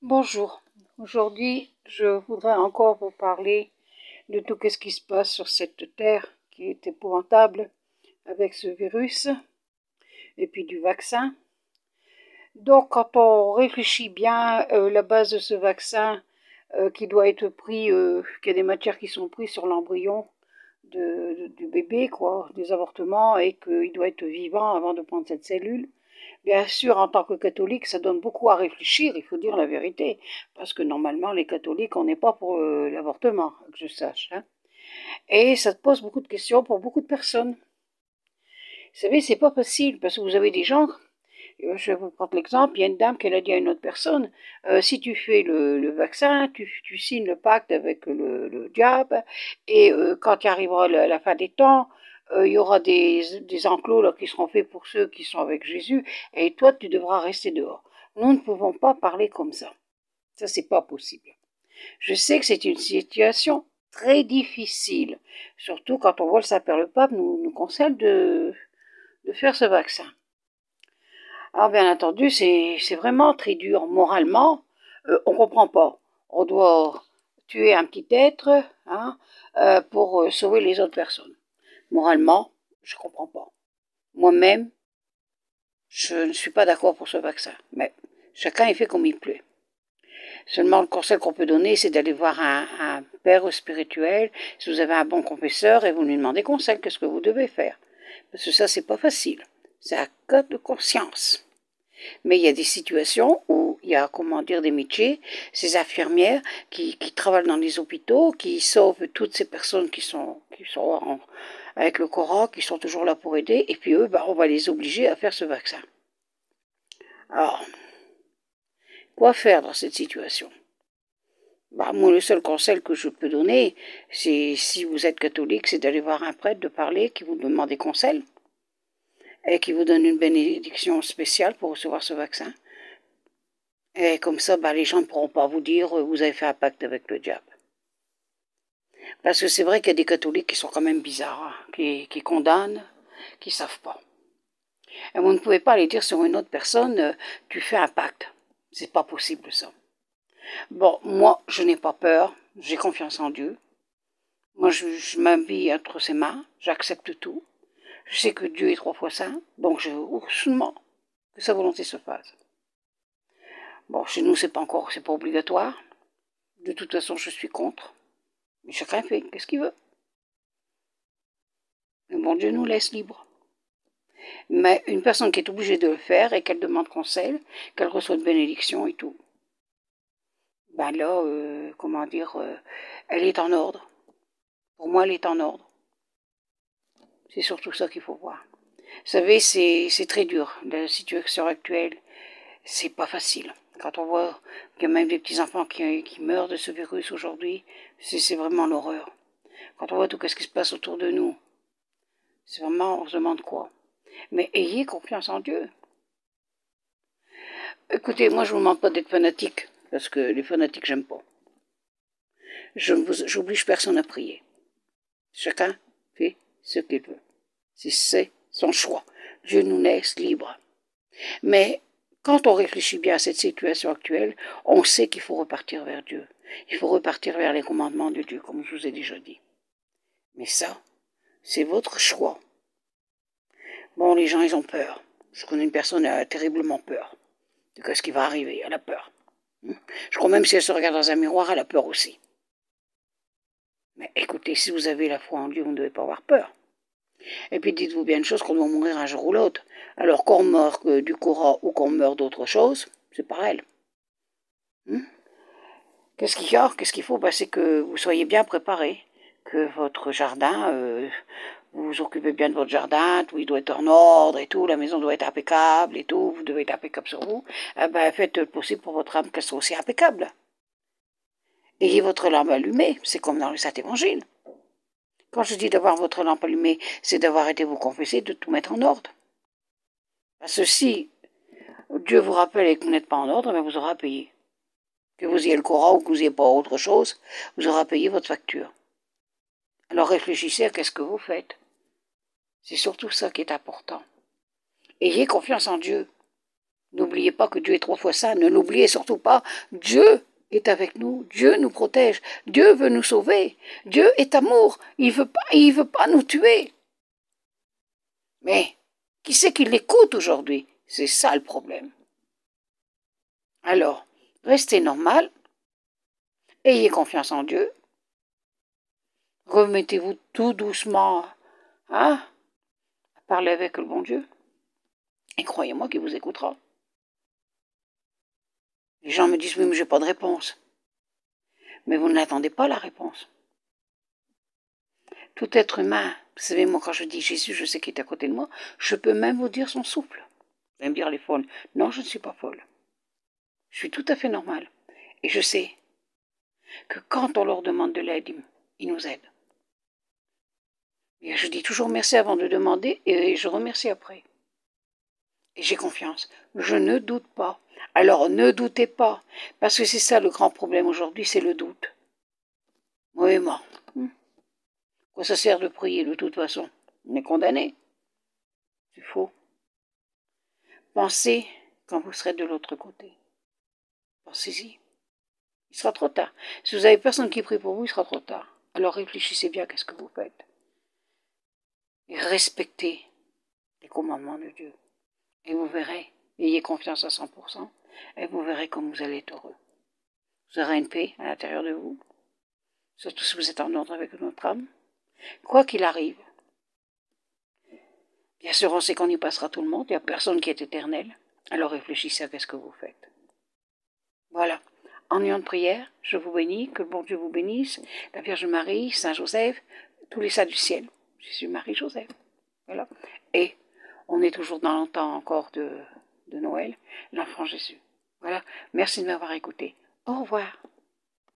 Bonjour, aujourd'hui je voudrais encore vous parler de tout ce qui se passe sur cette terre qui est épouvantable avec ce virus et puis du vaccin. Donc quand on réfléchit bien, la base de ce vaccin qui doit être pris, qu'il y a des matières qui sont prises sur l'embryon du bébé, quoi, des avortements, et qu'il doit être vivant avant de prendre cette cellule. Bien sûr, en tant que catholique, ça donne beaucoup à réfléchir, il faut dire la vérité, parce que normalement, les catholiques, on n'est pas pour l'avortement, que je sache. Hein. Et ça pose beaucoup de questions pour beaucoup de personnes. Vous savez, c'est pas facile, parce que vous avez des gens, je vais vous prendre l'exemple, il y a une dame qui a dit à une autre personne, si tu fais le vaccin, tu signes le pacte avec le diable, et quand il arrivera la fin des temps, il y aura des enclos là, qui seront faits pour ceux qui sont avec Jésus, et toi, tu devras rester dehors. Nous ne pouvons pas parler comme ça. Ça, c'est pas possible. Je sais que c'est une situation très difficile, surtout quand on voit le Saint-Père le Pape nous conseille de faire ce vaccin. Alors bien entendu, c'est vraiment très dur moralement. On ne comprend pas. On doit tuer un petit être hein, pour sauver les autres personnes. Moralement, je ne comprends pas. Moi-même, je ne suis pas d'accord pour ce vaccin. Mais chacun y fait comme il plaît. Seulement, le conseil qu'on peut donner, c'est d'aller voir un père spirituel, si vous avez un bon confesseur, et vous lui demandez conseil, qu'est-ce que vous devez faire. Parce que ça, c'est pas facile. C'est un cas de conscience. Mais il y a des situations où il y a, comment dire, des métiers, ces infirmières qui travaillent dans les hôpitaux, qui sauvent toutes ces personnes qui sont avec le Coran, qui sont toujours là pour aider, et puis eux, on va les obliger à faire ce vaccin. Alors, quoi faire dans cette situation? Moi, le seul conseil que je peux donner, c'est, si vous êtes catholique, c'est d'aller voir un prêtre, de parler, qui vous demande des conseils, et qui vous donne une bénédiction spéciale pour recevoir ce vaccin. Et comme ça, les gens ne pourront pas vous dire vous avez fait un pacte avec le diable. Parce que c'est vrai qu'il y a des catholiques qui sont quand même bizarres, hein, qui condamnent, qui ne savent pas. Et vous ne pouvez pas aller dire sur une autre personne tu fais un pacte. C'est pas possible ça. Bon, moi, je n'ai pas peur, j'ai confiance en Dieu. Moi, je m'habille entre ses mains, j'accepte tout. Je sais que Dieu est 3 fois saint, donc je seulement que sa volonté se fasse. Bon, chez nous, c'est pas obligatoire. De toute façon, je suis contre. Mais chacun fait qu'est-ce qu'il veut. Mais bon Dieu nous laisse libres. Mais une personne qui est obligée de le faire et qu'elle demande conseil, qu'elle reçoit de bénédiction et tout, là, comment dire, elle est en ordre. Pour moi, elle est en ordre. C'est surtout ça qu'il faut voir. Vous savez, c'est très dur. La situation actuelle, c'est pas facile. Quand on voit qu'il y a même des petits-enfants qui meurent de ce virus aujourd'hui, c'est vraiment l'horreur. Quand on voit tout ce qui se passe autour de nous, c'est vraiment, on se demande quoi. Mais ayez confiance en Dieu. Écoutez, moi je ne vous demande pas d'être fanatique, parce que les fanatiques, j'aime pas. J'oblige personne à prier. Chacun fait ce qu'il veut. C'est son choix. Dieu nous laisse libres. Mais quand on réfléchit bien à cette situation actuelle, on sait qu'il faut repartir vers Dieu. Il faut repartir vers les commandements de Dieu, comme je vous ai déjà dit. Mais ça, c'est votre choix. Bon, les gens, ils ont peur. Je connais une personne qui a terriblement peur de ce qui va arriver. Elle a peur. Je crois même si elle se regarde dans un miroir, elle a peur aussi. Mais écoutez, si vous avez la foi en Dieu, vous ne devez pas avoir peur. Et puis dites-vous bien une chose, qu'on doit mourir un jour ou l'autre. Alors qu'on meurt du Coran ou qu'on meurt d'autre chose, c'est pareil. Qu'est-ce qu'il faut c'est que vous soyez bien préparés, que votre jardin, vous vous occupez bien de votre jardin, tout il doit être en ordre et tout, la maison doit être impeccable et tout, vous devez être impeccable sur vous. Faites le possible pour votre âme qu'elle soit aussi impeccable. Ayez votre lampe allumée, c'est comme dans le Saint-Évangile. Quand je dis d'avoir votre lampe allumée, c'est d'avoir été vous confesser, de tout mettre en ordre. Parce que si Dieu vous rappelle et que vous n'êtes pas en ordre, vous aurez à payer. Que vous ayez le Coran ou que vous n'ayez pas autre chose, vous aurez à payer votre facture. Alors réfléchissez à qu'est-ce que vous faites. C'est surtout ça qui est important. Ayez confiance en Dieu. N'oubliez pas que Dieu est 3 fois saint. Ne l'oubliez surtout pas. Dieu est avec nous. Dieu nous protège. Dieu veut nous sauver. Dieu est amour. Il veut pas nous tuer. Mais qui c'est qui l'écoute aujourd'hui? C'est ça le problème. Alors, restez normal. Ayez confiance en Dieu. Remettez-vous tout doucement à parler avec le bon Dieu. Et croyez-moi qu'il vous écoutera. Les gens me disent, oui, mais j'ai pas de réponse. Mais vous n'attendez pas la réponse. Tout être humain, vous savez, moi, quand je dis Jésus, je sais qu'il est à côté de moi, je peux même vous dire son souffle. Vous allez me dire, elle est folle. Non, je ne suis pas folle. Je suis tout à fait normale. Et je sais que quand on leur demande de l'aide, ils nous aident. Et je dis toujours merci avant de demander et je remercie après. Et j'ai confiance. Je ne doute pas. Alors ne doutez pas. Parce que c'est ça le grand problème aujourd'hui, c'est le doute. Oui, moi. Quoi ça sert de prier de toute façon? On est condamné. C'est faux. Pensez quand vous serez de l'autre côté. Pensez-y. Il sera trop tard. Si vous n'avez personne qui prie pour vous, il sera trop tard. Alors réfléchissez bien à ce que vous faites. Et respectez les commandements de Dieu. Et vous verrez, ayez confiance à 100%, et vous verrez comme vous allez être heureux. Vous aurez une paix à l'intérieur de vous, surtout si vous êtes en ordre avec notre âme. Quoi qu'il arrive, bien sûr, on sait qu'on y passera tout le monde, il n'y a personne qui est éternel, alors réfléchissez à ce que vous faites. Voilà. En union de prière, je vous bénis, que le bon Dieu vous bénisse, la Vierge Marie, Saint Joseph, tous les saints du ciel. Jésus, Marie, Joseph. Voilà. Et on est toujours dans le temps encore de Noël, l'enfant Jésus. Voilà. Merci de m'avoir écouté. Au revoir.